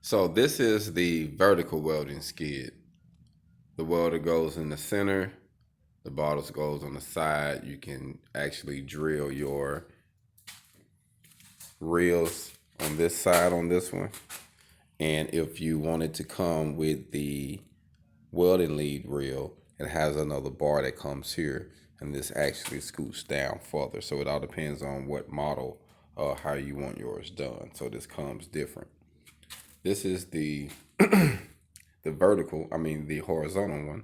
So this is the vertical welding skid. The welder goes in the center, the bottles goes on the side. You can actually drill your reels on this side on this one. And if you wanted to come with the welding lead reel, it has another bar that comes here, and this actually scoots down further. So it all depends on what model or how you want yours done. So this comes different. This is the the horizontal one.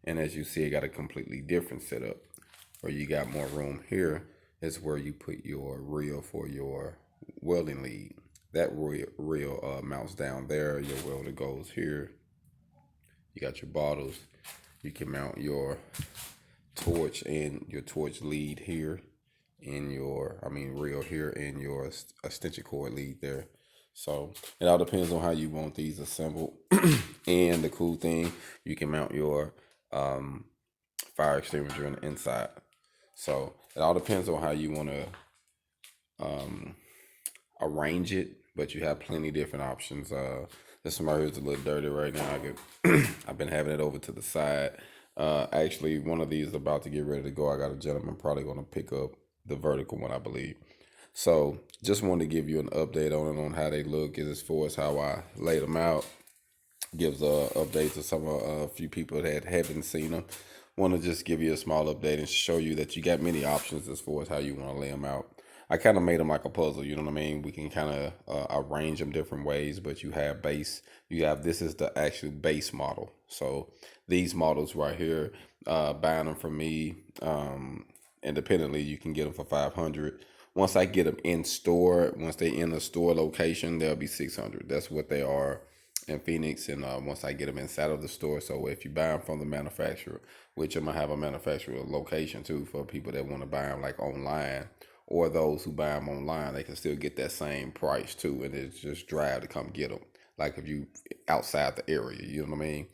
And as you see, it got a completely different setup. Where you got more room here is where you put your reel for your welding lead. That reel mounts down there. Your welder goes here. You got your bottles. You can mount your torch and your torch lead here, and your reel here, and your extension cord lead there. So it all depends on how you want these assembled. And the cool thing, you can mount your fire extinguisher on the inside. So it all depends on how you want to arrange it, but you have plenty of different options. This one right here is a little dirty right now. I've been having it over to the side. Actually, one of these is about to get ready to go. I got a gentleman probably going to pick up the vertical one, I believe. So just wanted to give you an update on it, on how they look, as far as how I laid them out. Gives a update to a few people that haven't seen them. Want to just give you a small update and show you that you got many options as far as how you want to lay them out. I kind of made them like a puzzle, you know what I mean? We can kind of arrange them different ways, but you have base. This is the actual base model. So these models right here, buying them from me independently, you can get them for $500. Once I get them in store, once they in the store location, they'll be $600. That's what they are in Feniks, and once I get them inside of the store. So if you buy them from the manufacturer, which I'm gonna have a manufacturer location too for people that want to buy them like online, or those who buy them online, they can still get that same price too, and it's just drive to come get them. Like if you outside the area, you know what I mean?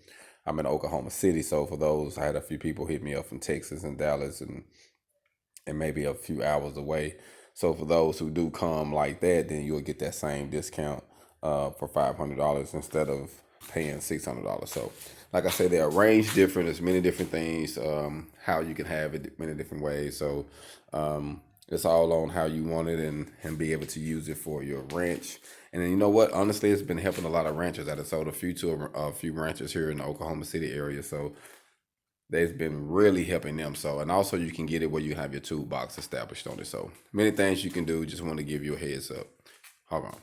I'm in Oklahoma City, so for those, I had a few people hit me up from Texas and Dallas, and maybe a few hours away. So for those who do come like that, then you'll get that same discount for $500 instead of paying $600. So like I said, they're arranged different. There's many different things, how you can have it many different ways. So it's all on how you want it, and be able to use it for your ranch. And then, you know what? Honestly, it's been helping a lot of ranchers. I sold a few to a few ranchers here in the Oklahoma City area. So they've been really helping them. So, and also you can get it where you have your toolbox established on it. So many things you can do. Just want to give you a heads up. Hold on.